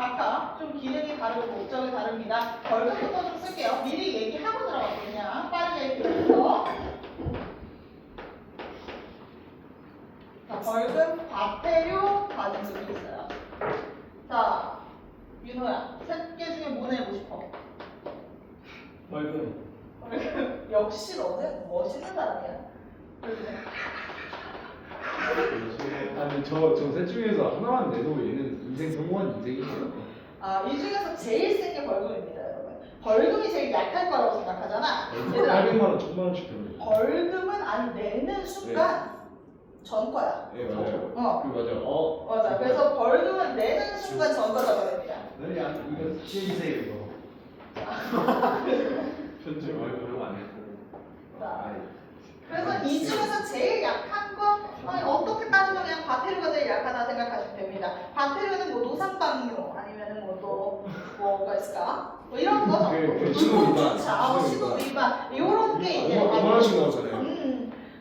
각각 좀 기능이 다르고 목적이 다릅니다. 벌금부터 좀 쓸게요. 미리 얘기하고 들어갈게요. 그냥 빠르게 읽으면서. 자, 벌금, 과태료, 과징금이 있어요. 자, 윤호야, 세 개 중에 뭐 내고 싶어? 벌금. 역시 너는 멋있는 사람이야. 아니 저셋 중에서 하나만 내도 얘는 인생 성공한 인생이에요. 아, 이 중에서 제일 센 게 벌금입니다, 여러분. 벌금이 제일 약할 거라고 생각하잖아. 얘들아, 800만 원, 1000만 원씩 되는 거. 벌금은 안 내는 순간 전과야. 네 맞아요. 어. 그 맞아. 맞아. 그래서 벌금은 내는 순간 전과가 됩니다. 네, 이거 시해주세요 이거. 편집 벌금 안 했고. 자, 그래서 이 중에서 제일 약한 건 아니, 어떻게 따지면 그냥 과태료가 제일 약하다 생각하시면 됩니다. 과태료는 뭐 노상방뇨 아니면은 뭐 또 뭐가 있을까? 뭐 이런 거죠. 불법주차, 신호 위반 이런 게 이제 하나씩 나오잖아요.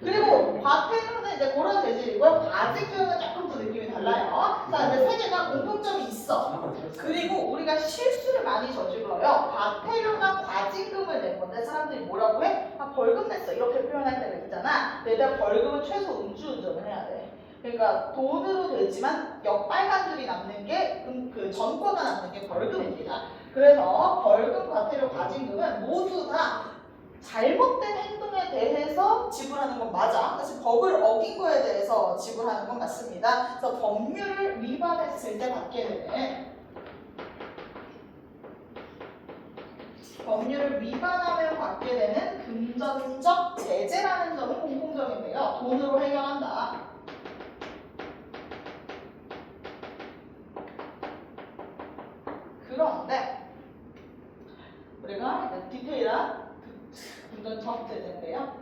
그리고 과태료는 이제 그런 재질이고요. 과징금은 조금 더 느낌이 달라요. 자, 근데 세 개가 공통점이 있어. 그리고 우리가 실수를 많이 저질러요. 과태료나 과징금을 낸 건데 사람들이 뭐라고 해? 아, 벌금 냈어. 이렇게 표현할 때가 있잖아. 근데 벌금은 최소 음주운전을 해야 돼. 그러니까 돈으로 되지만 빨간줄이 남는 게 그 전과가 남는 게 벌금입니다. 그래서 벌금, 과태료, 과징금은 모두 다 잘못된 행동에 대해서 지불하는 건 맞아. 그래서 법을 어긴 거에 대해서 지불하는 건 맞습니다. 그래서 법률을 위반했을 때 받게 되는 법률을 위반하면 받게 되는 금전적 제재라는 점은 공통점인데요. 돈으로 해결한다. 그런데 우리가 이제 디테일한 금전적 제재인데요.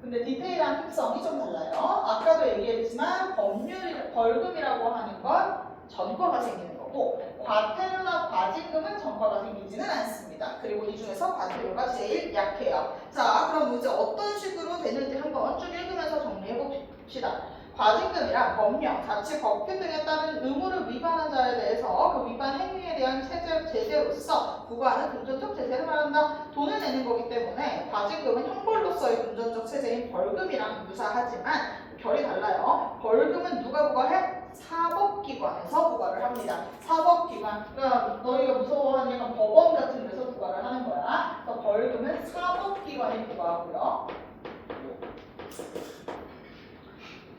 근데 디테일한 특성이 좀 달라요. 아까도 얘기했지만 벌금이라고 하는 건 전과가 생기는 거고 과태료나 과징금은 전과가 생기지는 않습니다. 그리고 이 중에서 과태료가 제일 약해요. 자, 그럼 이제 어떤 식으로 되는지 한번 쭉 읽으면서 정리해 봅시다. 과징금이란 법령, 자치, 법규 등에 따른 의무를 위반한 자에 대해서 그 위반 행위에 대한 제재로서 부과하는 금전적 제재를 말한다. 돈을 내는 거기 때문에 과징금은 형벌로서의 금전적 제재인 벌금이랑 유사하지만 결이 달라요. 벌금은 누가 부과해? 사법기관에서 부과를 합니다. 사법기관, 그러니까 너희가 무서워하는 약간 법원 같은 데서 부과를 하는 거야. 그래서 벌금은 사법기관이 부과하고요.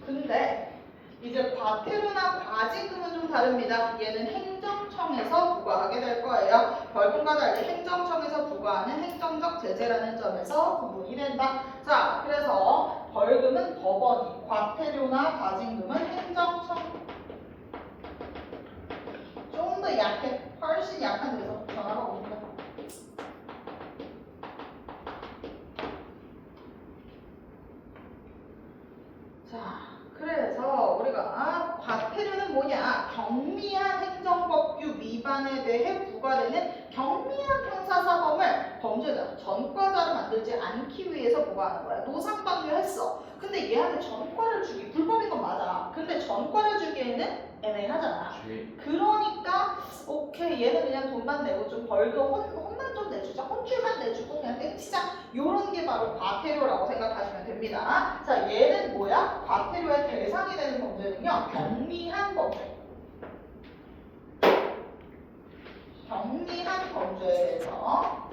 근데 이제 과태료나 과징금은 좀 다릅니다. 얘는 행정청에서 부과하게 될 거예요. 벌금과 달리 행정청에서 부과하는 행정적 제재라는 점에서 구분이 된다. 자, 그래서 벌금은 법원이, 과태료나 과징금은 행정청. 좀 더 약해, 훨씬 약한 데서 전화가 옵니다. 자, 그래서 우리가 과태료는 뭐냐? 경미한 행정법규 위반에 대해 부과되는 경미한 형사사범을 범죄자, 전과자를 만들지 않기 위해서 부과하는 거야. 노상방뇨 했어. 근데 얘한테 전과를 주기 불법인 건 맞아. 근데 전과를 주기에는 애매하잖아. 그러니까 오케이, 얘는 그냥 돈만 내고 좀 벌금 혼만 좀 내주자, 혼줄만 내주고 그냥 땡치자, 요런 게 바로 과태료라고 생각하시면 됩니다. 자, 얘는 뭐야? 과태료의 대상이 되는 범죄는요, 경미한 범죄. 경미한 범죄에 대해서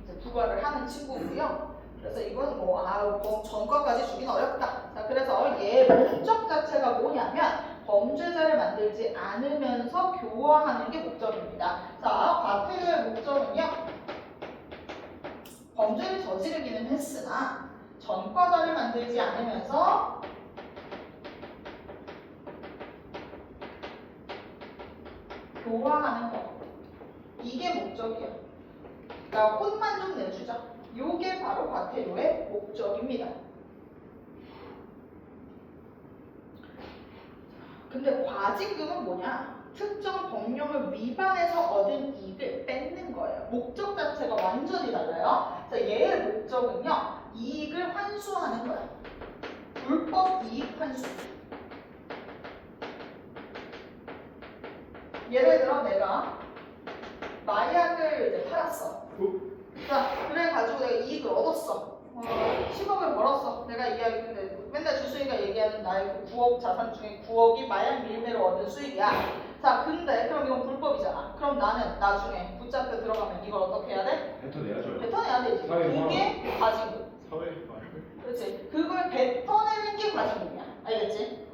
이제 부과를 하는 친구고요. 그래서 이건 뭐 전과까지 주긴 어렵다. 자, 그래서 얘 목적 자체가 뭐냐면 범죄자를 만들지 않으면서 교화하는 게 목적입니다. 자, 과태료의 목적은요, 범죄를 저지르기는 했으나 전과자를 만들지 않으면서 교화하는 거. 이게 목적이에요. 그러니까 혼만 좀 내주자. 요게 바로 과태료의 목적입니다. 근데 과징금은 뭐냐? 특정 법령을 위반해서 얻은 이익을 뺏는 거예요. 목적 자체가 완전히 달라요. 자, 얘의 목적은요, 이익을 환수하는 거예요. 불법 이익 환수. 예를 들어 내가 마약을 이제 팔았어. 자, 그래가지고 내가 이익을 얻었어. 10억을 벌었어. 내가 이야기했는데 맨날 주수이가 얘기하는 나의 그 9억 자산 중에 9억이 마약 밀매로 얻은 수익이야. 자, 근데 그럼 이건 불법이잖아. 그럼 나는 나중에 붙잡혀 들어가면 이걸 어떻게 해야 돼? 뱉어내야죠. 뱉어내야 되지. 그게 과징금. 사회 그렇지. 그걸 뱉어내는 게 과징금이야. 알겠지?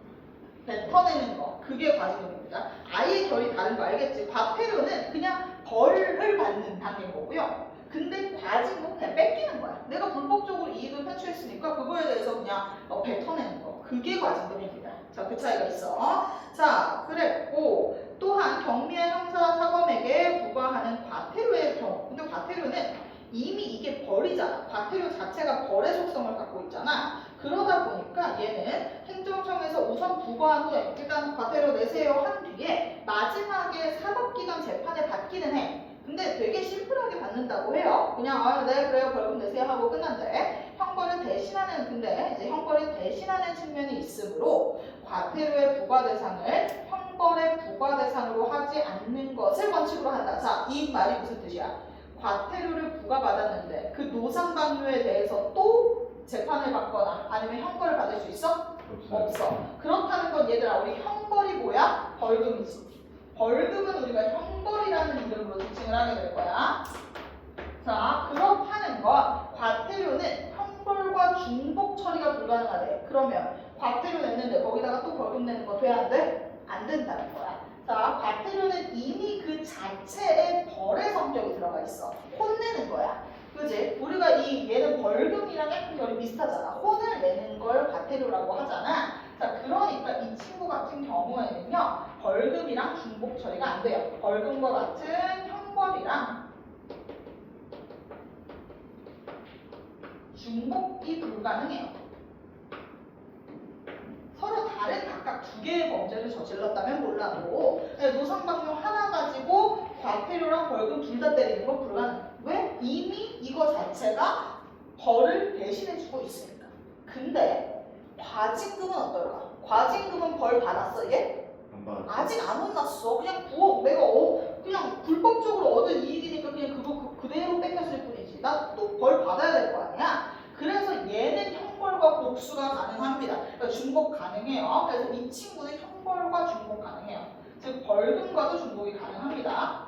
뱉어내는 거. 그게 과징금입니다. 아예 결이 다른 거 알겠지? 과태료는 그냥 벌을 받는 단계인 거고요. 근데 과징금 그냥 뺏기는 거야. 내가 불법적으로 이익을 편취했으니까 그거에 대해서 그냥 뱉어내는 거. 그게 과징금입니다. 자, 그 차이가 있어. 자, 그랬고 또한 경미한 형사 사범에게 부과하는 과태료의 경우. 근데 과태료는 이미 이게 벌이잖아. 과태료 자체가 벌의 속성을 갖고 있잖아. 그러다 보니까 얘는 행정청에서 우선 부과한 후에 일단 과태료 내세요 한 뒤에 마지막에 사법기관 재판에 받기는 해. 근데 되게 심플하게 받는다고 해요. 그냥 네 그래요 벌금 내세요 하고 끝난대. 형벌을 대신하는 근데 이제 형벌을 대신하는 측면이 있으므로 과태료의 부과 대상을 형벌의 부과 대상으로 하지 않는 것을 원칙으로 한다. 자, 이 말이 무슨 뜻이야? 과태료를 부과받았는데 그 노상방뇨에 대해서 또 재판을 받거나 아니면 형벌을 받을 수 있어? 없어. 그렇다는 건 얘들아 우리 형벌이 뭐야? 벌금이지. 벌금은 우리가 형벌이라는 이름으로 지칭을 하게 될 거야. 자, 그렇다는 건 과태료는 형벌과 중복 처리가 불가능하대. 그러면 과태료 냈는데 거기다가 또 벌금 내는 거 돼야 안 돼? 안 된다는 거야. 자, 과태료는 이미 그 자체에 벌의 성격이 들어가 있어. 혼내는 거야. 그지? 우리가 얘는 벌금이랑 약간 결이 비슷하잖아. 혼을 내는 걸 과태료라고 하잖아. 자, 그러니까 이 친구 같은 경우에는요, 벌금이랑 중복 처리가 안 돼요. 벌금과 같은 형벌이랑 중복이 불가능해요. 서로 다른 각각 두 개의 범죄를 저질렀다면 몰라도 노상방뇨 하나 가지고 과태료랑 벌금 둘 다 때리는 건 불가능해. 왜? 이미 이거 자체가 벌을 대신해주고 있으니까. 근데 과징금은 어떨까? 과징금은 벌 받았어 얘? 안 받았어. 아직 안 혼났어. 그냥 9억 내가 그냥 불법적으로 얻은 이익이니까 그냥 그거 그대로 뺏겼을 뿐이지. 나 또 벌 받아야 될 거 아니야? 그래서 얘는 형벌과 복수가 가능합니다. 그러니까 중복 가능해요. 그래서 이 친구는 형벌과 중복 가능해요. 즉 벌금과도 중복이 가능합니다.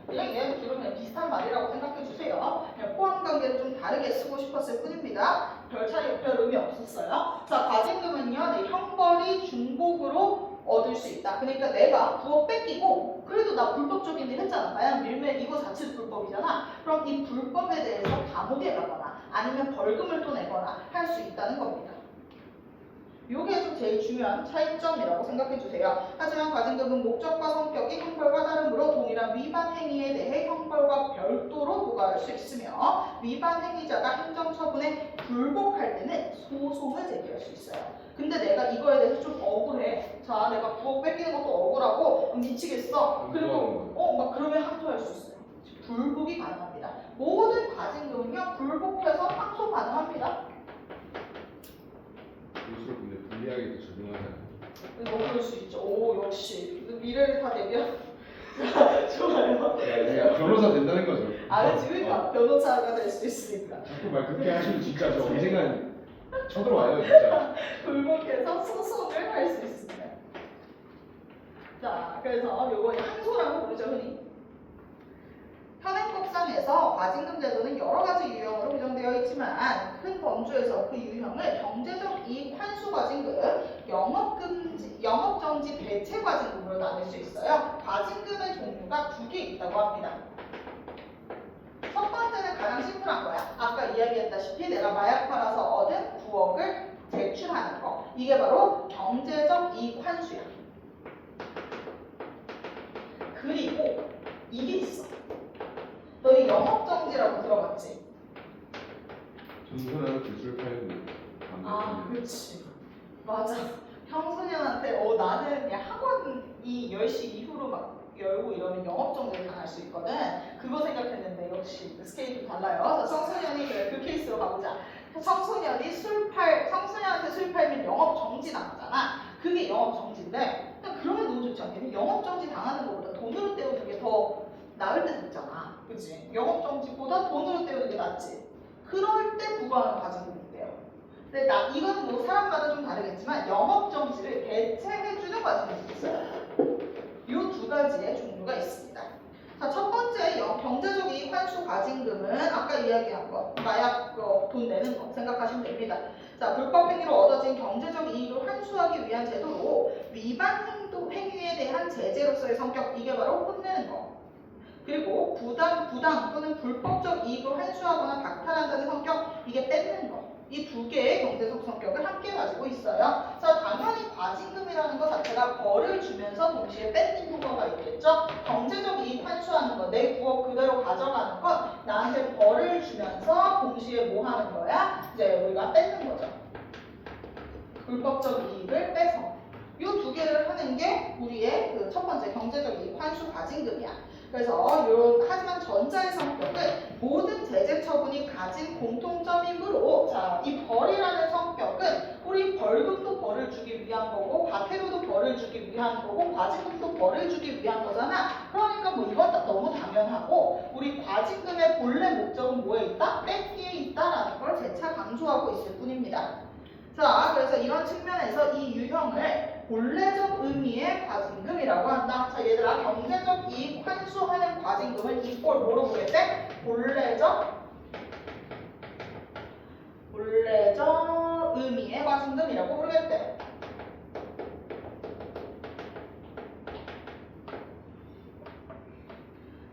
그냥 얘 들으면 비슷한 말이라고 생각해 주세요. 그냥 포함 관계를 좀 다르게 쓰고 싶었을 뿐입니다. 별 차이, 별 의미 없었어요. 자, 과징금은요, 내 형벌이 중복으로 얻을 수 있다. 그러니까 내가 9억 뺏기고 그래도 나 불법적인 일 했잖아. 마약 밀매 이거 자체도 불법이잖아. 그럼 이 불법에 대해서 감옥에 가거나 아니면 벌금을 또 내거나 할 수 있다는 겁니다. 요게 좀 제일 중요한 차이점이라고 생각해 주세요. 하지만 과징금은 목적과 성격이 형벌과 다르므로 동일한 위반 행위에 대해 형벌과 별도로 부과할 수 있으며 위반 행위자가 행정처분에 불복할 때는 소송을 제기할 수 있어요. 근데 내가 이거에 대해서 좀 억울해. 자, 내가 9억 뺏기는 것도 억울하고 미치겠어. 그리고 막 그러면 항소할 수 있어요. 불복이 가능합니다. 모든 과징금은요 불복해서 항소 가능합니다. 요즘 근데 불리하게 적용하잖아요. 그럴 수 있죠. 오, 역시 미래를 다 대비한. 좋아요. 그냥 변호사 된다는 거죠. 알지? 그러니까 변호사가 될 수 있으니까. 자꾸 말 그렇게 하시면 진짜 저 언젠간 쳐들어와요 진짜. 불복해서 소송을 할 수 있습니다. 자, 그래서 요거 항소라고 부르죠, 흔히. 현행법상에서 과징금 제도는 여러 가지 유형으로 규정되어 있지만 큰 범주에서 그 유형을 경제적 이익 환수 과징금, 영업정지 배체 과징금으로 나눌 수 있어요. 과징금의 종류가 두 개 있다고 합니다. 첫 번째는 가장 심플한 거야. 아까 이야기했다시피 내가 마약 팔아서 얻은 9억을 제출하는 거. 이게 바로 경제적 이익 환수야. 그리고 이게 있어. 너희 영업정지라고 들어봤지? 전선하고 기술 팔고. 아, 그렇지. 맞아. 청소년한테 나는 그냥 학원이 10시 이후로 막 열고 이러면 영업정지를 당할 수 있거든. 그거 생각했는데 역시 스케일이 달라요. 자, 청소년이 그 케이스로 가보자. 청소년한테 술 팔면 영업 정지 당하잖아. 그게 영업 정지인데, 그러면 너무 좋지 않겠니? 영업 정지 당하는 것보다 돈으로 때우는 게 더 나을 때도 있잖아. 그치? 영업 정지보다 돈으로 때우는 게 낫지. 그럴 때 부과하는 과징금인데요. 근데 이건 뭐 사람마다 좀 다르겠지만 영업 정지를 대체해주는 과징금이 있어요. 이 두 가지의 종류가 있습니다. 자, 첫 번째 경제적 이익 환수 과징금은 아까 이야기한 거 마약 돈 내는 거 생각하시면 됩니다. 자, 불법 행위로 얻어진 경제적 이익을 환수하기 위한 제도로 위반 행위에 대한 제재로서의 성격, 이게 바로 혼내는 거. 그리고 부당 또는 불법적 이익을 환수하거나 박탈한다는 성격, 이게 뺏는 거. 이 두 개의 경제적 성격을 함께 가지고 있어요. 자, 당연히 과징금이라는 것 자체가 벌을 주면서 동시에 뺏는 효과가 있겠죠. 경제적 이익 환수하는 거, 내 부업 그대로 가져가는 건 나한테 벌을 주면서 동시에 뭐 하는 거야? 이제 우리가 뺏는 거죠. 불법적 이익을 빼서. 이 두 개를 하는 게 우리의 그 첫 번째 경제적 이익 환수 과징금이야. 그래서 하지만 전자의 성격은 모든 제재 처분이 가진 공통점이므로, 자, 이 벌이라는 성격은 우리 벌금도 벌을 주기 위한 거고 과태료도 벌을 주기 위한 거고 과징금도 벌을 주기 위한 거잖아. 그러니까 뭐 이건 너무 당연하고, 우리 과징금의 본래 목적은 뭐에 있다? 뺏기에 있다라는 걸 재차 강조하고 있을 뿐입니다. 자, 그래서 이런 측면에서 이 유형을 본래적 의미의 과징금이라고 한다. 자, 얘들아, 경제적 이익 환수하는 과징금을 이꼴 뭐로 부르겠대? 본래적 의미의 과징금이라고 부르겠대.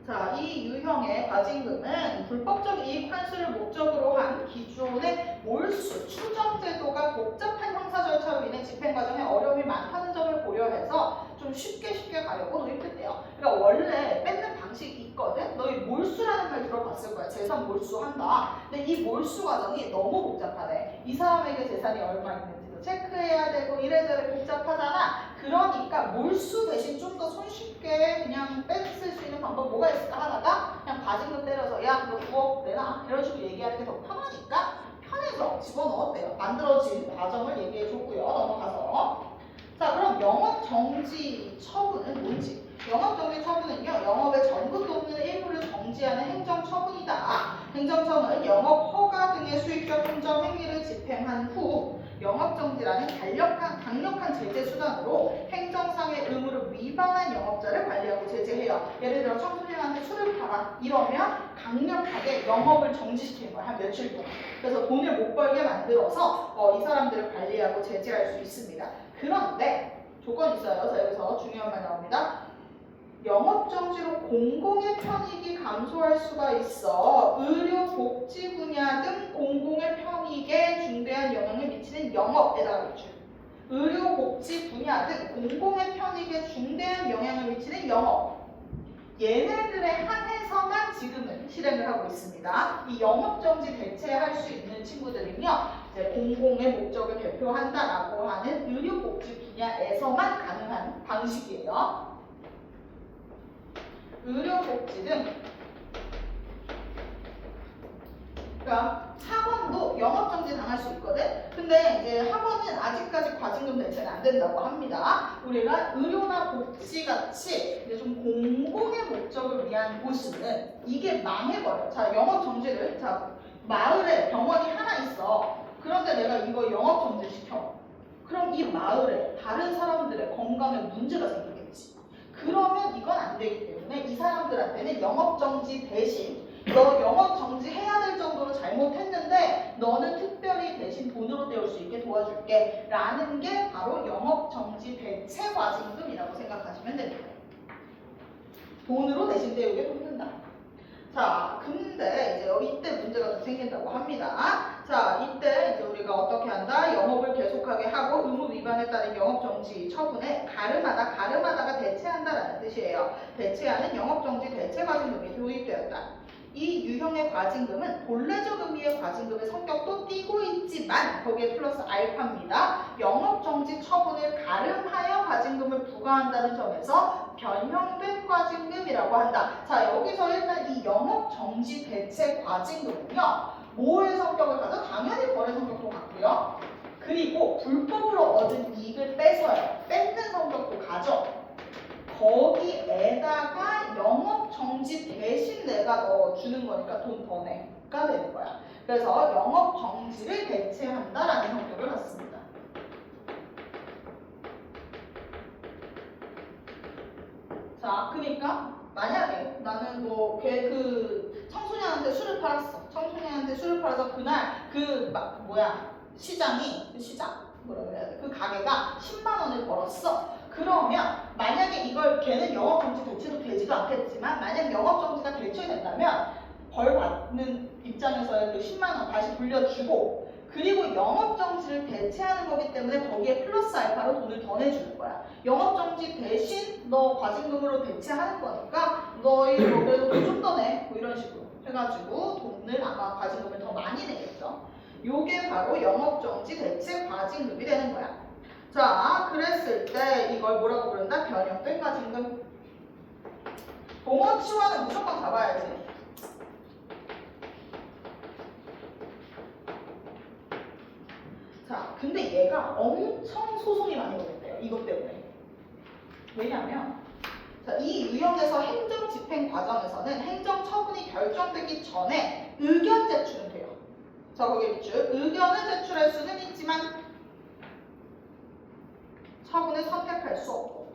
자, 이 유형의 과징금은 불법적 이익 환수를 목적으로 한 기존의 몰수, 추정 제도가 복잡한 형사 절차로 인해 집행 과정에 어려움이 많다는 점을 고려해서 좀 쉽게 가려고 도입했대요. 그러니까 원래 뺏는 방식이 있거든? 너희 몰수라는 말 들어봤을 거야. 재산 몰수한다. 근데 이 몰수 과정이 너무 복잡하대. 이 사람에게 재산이 얼마 있는지도 체크해야 되고 이래저래 복잡하잖아. 그러니까 몰수 대신 좀 더 손쉽게 그냥 뺏을 수 있는 방법 뭐가 있을까 하다가 그냥 과징금 때려서 야, 너 9억 내놔 이런 식으로 얘기하는 게 더 편하니까 편해서 집어넣었대요. 만들어진 과정을 얘기해 줬고요. 넘어가서. 자, 그럼 영업정지 처분은 뭔지? 영업정지 처분은요, 영업의 전부 또는 일부를 정지하는 행정처분이다. 행정처분은 영업 허가 등의 수익적 행정 행위를 집행한 후 영업정지라는 강력한 제재 수단으로 행정상의 의무를 위반한 영업자를 관리하고 제재해요. 예를 들어 청소년한테 술을 팔아 이러면 강력하게 영업을 정지시키는 거야. 한 며칠 동안. 그래서 돈을 못 벌게 만들어서 이 사람들을 관리하고 제재할 수 있습니다. 그런데 조건이 있어요. 자, 여기서 중요한 말 나옵니다. 영업정지로 공공의 편익이 감소할 수가 있어 의료, 복지 분야 등 공공의 편익에 중대한 영향을 미치는 영업에다가 붙여. 의료, 복지 분야 등 공공의 편익에 중대한 영향을 미치는 영업. 얘네들에 한해서만 지금은 실행을 하고 있습니다. 이 영업정지 대체할 수 있는 친구들은요, 이제 공공의 목적을 대표한다라고 하는 의료, 복지 분야에서만 가능한 방식이에요. 의료복지 등, 그러니까 학원도 영업정지 당할 수 있거든. 근데 이제 학원은 아직까지 과징금 대체는 안 된다고 합니다. 우리가 의료나 복지 같이 이제 좀 공공의 목적을 위한 곳은 이게 망해버려. 자, 영업정지를, 자, 마을에 병원이 하나 있어. 그런데 내가 이거 영업정지 시켜. 그럼 이 마을에 다른 사람들의 건강에 문제가 생기겠지. 그러면 이건 안 되기 때문에 이 사람들한테는 영업정지 대신 너 영업정지 해야 될 정도로 잘못했는데 너는 특별히 대신 돈으로 때울 수 있게 도와줄게 라는 게 바로 영업정지 대체 과징금이라고 생각하시면 됩니다. 돈으로 대신 때우게 돕는다. 자, 근데 이제 이때 문제가 좀 생긴다고 합니다. 자, 이때 이제 우리가 어떻게 한다? 영업을 계속하게 하고 의무 위반에 따른 영업정지 처분에 가름하다가 대체한다라는 뜻이에요. 대체하는 영업정지 대체과징금이 도입되었다. 이 유형의 과징금은 본래적 의미의 과징금의 성격도 띠고 있지만 거기에 플러스 알파입니다. 영업정지 처분을 가름하여 과징금을 부과한다는 점에서 변형된 과징금이라고 한다. 자, 여기서 일단 이 영업정지 대체 과징금은요. 뭐의 성격을 가져? 당연히 거래 성격도 갖고요. 그리고 불법으로 얻은 이익을 뺏어요. 뺏는 성격도 가져. 거기에다가 영업정지 대신 내가 넣어주는 거니까 돈 더 내가 되는 거야. 그래서 영업정지를 대체한다라는 성격을 갖습니다. 자, 그러니까 만약에 나는 뭐 걔 그 청소년한테 술을 팔았어. 청소년한테 술을 팔아서 그날 시장이 그 시장 뭐라 그래야 돼? 그 가게가 10만 원을 벌었어. 그러면 만약에 이걸 걔는 영업정지 대체도 되지도 않겠지만 만약 영업정지가 대체된다면 벌 받는 입장에서의 그 10만 원 다시 불려주고 그리고 영업정지를 대체하는 거기 때문에 거기에 플러스 알파로 돈을 더 내주는 거야. 영업정지 대신 너 과징금으로 대체하는 거니까 너희 뭐 그래도 좀 더 내. 뭐 이런 식으로 해가지고 돈을 아마 과징금을 더 많이 내겠죠. 요게 바로 영업정지 대체 과징금이 되는 거야. 자, 그랬을 때 이걸 뭐라고 부른다? 변형된 과징금. 동어치와는 무조건 잡아야지. 자, 근데 얘가 엄청 소송이 많이 걸린대요. 이것 때문에. 왜냐면 자, 이 유형에서 행정 집행 과정에서는 행정 처분이 결정되기 전에 의견 제출은 돼요. 자, 거기 밑줄. 의견을 제출할 수는 있지만 처분을 선택할 수 없고.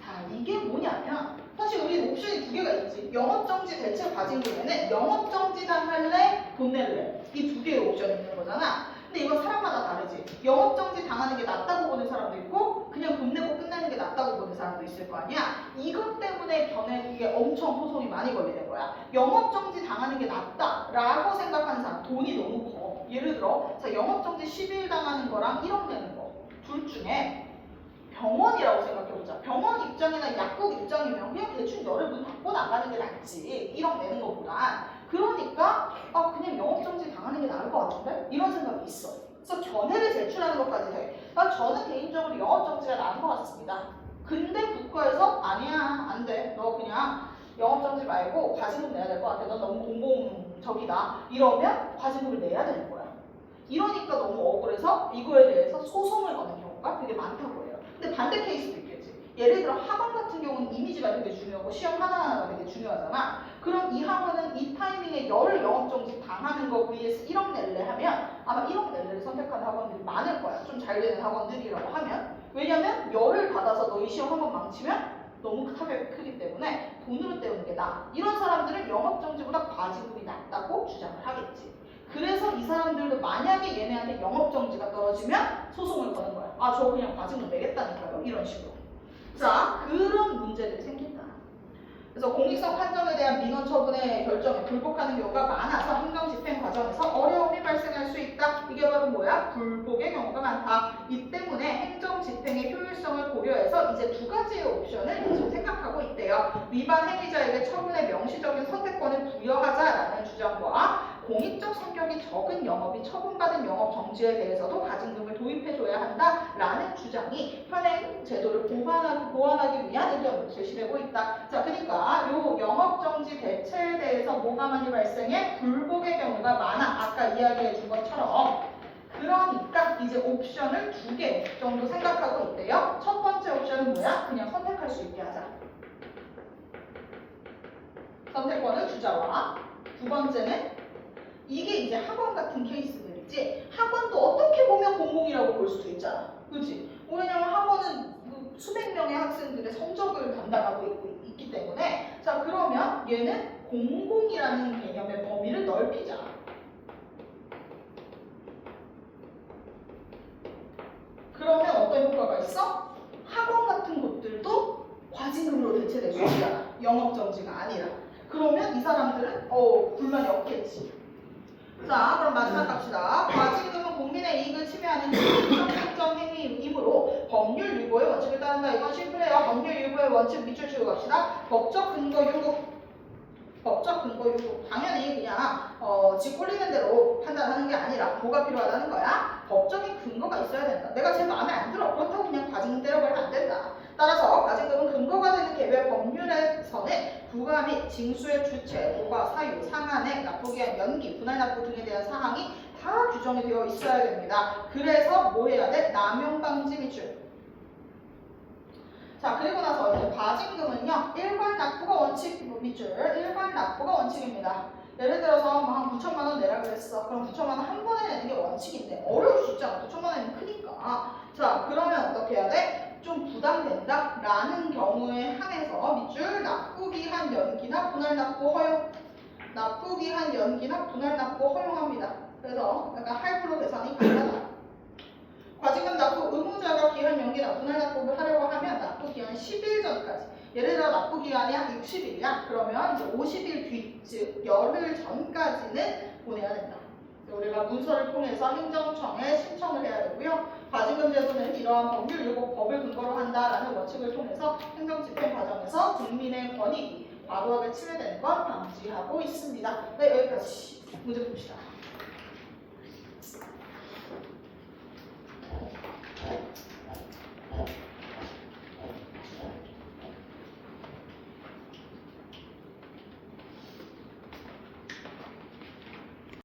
자, 이게 뭐냐면 사실 우리 옵션이 두 개가 있지. 영업정지 대체 과징금에는 영업정지 당할래, 돈 낼래. 이 두 개의 옵션이 있는 거잖아. 근데 이건 사람마다 다르지. 영업정지 당하는 게 낫다고 보는 사람도 있고 그냥 돈 내고 끝내는 게 낫다고 보는 사람도 있을 거 아니야. 이것 때문에 이게 엄청 소송이 많이 걸리는 거야. 영업정지 당하는 게 낫다라고 생각하는 사람, 돈이 너무 커. 예를 들어 자, 영업정지 10일 당하는 거랑 1억 내는 거 둘 중에 병원이라고 생각해보자. 병원 입장이나 약국 입장이면 그냥 대충 열을 문 닫고 나가는 게 낫지. 1억 내는 것보단. 그러니까 그냥 영업정지 당하는 게 나을 것 같은데? 이런 생각이 있어. 그래서 견해를 제출하는 것까지 해. 저는 개인적으로 영업정지가 나은 것 같습니다. 근데 국가에서 아니야, 안 돼. 너 그냥 영업정지 말고 과징금 내야 될 것 같아. 너 너무 공공적이다. 이러면 과징금을 내야 되는 거야. 이러니까 너무 억울해서 이거에 대해서 소송을 거는 경우가 되게 많다고 해요. 근데 반대 케이스도 있겠지. 예를 들어 학원 같은 경우는 이미지가 되게 중요하고 시험 하나하나가 되게 중요하잖아. 그럼 이 학원은 이 타이밍에 열 영업정지 당하는 거 vs 1억 낼래 하면 아마 1억 낼래를 선택하는 학원들이 많을 거야. 좀 잘 되는 학원들이라고 하면. 왜냐면 열을 받아서 너희 시험 한번 망치면 너무 타격이 크기 때문에 돈으로 때우는 게 나아. 이런 사람들은 영업정지보다 과징금이 낫다고 주장을 하겠지. 그래서 이 사람들도 만약에 얘네한테 영업정지가 떨어지면 소송을 거는 거야. 저 그냥 과징금 내겠다니까요. 이런 식으로. 자, 그런 문제들이 생긴다. 그래서 공익성 판정에 대한 민원 처분의 결정에 불복하는 경우가 많아서 행정집행 과정에서 어려움이 발생할 수 있다. 이게 바로 뭐야? 불복의 경우가 많다. 이 때문에 행정집행의 효율성을 고려해서 이제 두 가지의 옵션을 지금 생각하고 있대요. 위반 행위자에게 처분의 명시적인 선택권을 부여하자라는 주장과 공익적 성격이 적은 영업이 처분받은 영업 정지에 대해서도 과징금을 도입해줘야 한다라는 주장이 현행 제도를 보완하기 위한 의견으로 제시되고 있다. 자, 그러니까 요 영업 정지 대체에 대해서 뭐가 많이 발생해? 불복의 경우가 많아. 아까 이야기해준 것처럼. 그러니까 이제 옵션을 2개 정도 생각하고 있대요. 첫 번째 옵션은 뭐야? 그냥 선택할 수 있게 하자. 선택권을 주자와 두 번째는 이게 이제 학원 같은 케이스들이지 학원도 어떻게 보면 공공이라고 볼 수도 있잖아. 그렇지? 왜냐면 학원은 수백 명의 학생들의 성적을 담당하고 있기 때문에 자, 그러면 얘는 공공이라는 개념의 범위를 넓히자. 그러면 어떤 효과가 있어? 학원 같은 곳들도 과징금으로 대체될 수 있잖아. 영업정지가 아니라. 그러면 이 사람들은 불만이 없겠지. 자, 그럼 마지막 갑시다. 과징금은 국민의 이익을 침해하는 행정 행위이므로 법률 유보의 원칙을 따른다. 이건 심플해요. 법률 유보의 원칙 밑줄 치고 갑시다. 법적 근거 요구. 법적 근거 요구. 당연히 그냥 집 꼴리는 대로 판단하는 게 아니라 뭐가 필요하다는 거야? 법적인 근거가 있어야 된다. 내가 제 마음에 안 들어. 그렇다고 그냥 과징금 때려버리면 안 된다. 따라서 과징금은 근거가 되는 개별 법률에서는 부과 및 징수의 주체, 보과, 사유, 상한액, 납부기한 연기, 분할 납부 등에 대한 사항이 다 규정이 되어 있어야 됩니다. 그래서 뭐 해야 돼? 남용 방지 미출. 자, 그리고 나서 이제 과징금은요, 일괄 납부가 원칙 밑줄, 일괄 납부가 원칙입니다. 예를 들어서 한 9천만 원 내라 그랬어. 그럼 9천만 원 한 번에 내는 게 원칙인데 어려울 수 있잖아. 9천만 원이면 크니까. 자, 그러면 어떻게 해야 돼? 좀 부담된다? 라는 경우에 한해서 밑줄 납부기한 연기나 분할 납부 허용. 납부기한 연기나 분할 납부 허용합니다. 그래서 약간 할부로 계산이 가능하다. 과징금 납부 의무자가 기한 연기나 분할 납부를 하려고 하면 납부 기한 10일 전까지. 예를 들어 납부 기한이 한 60일이야. 그러면 이제 50일 뒤, 즉 열흘 전까지는 보내야 된다. 우리가 문서를 통해서 행정청에 신청을 해야 되고요. 과징금 제도는 이러한 법률 요구 법을 근거로 한다라는 원칙을 통해서 행정집행 과정에서 국민의 권익이 과도하게 침해되는 것 방지하고 있습니다. 네, 여기까지 문제 봅시다.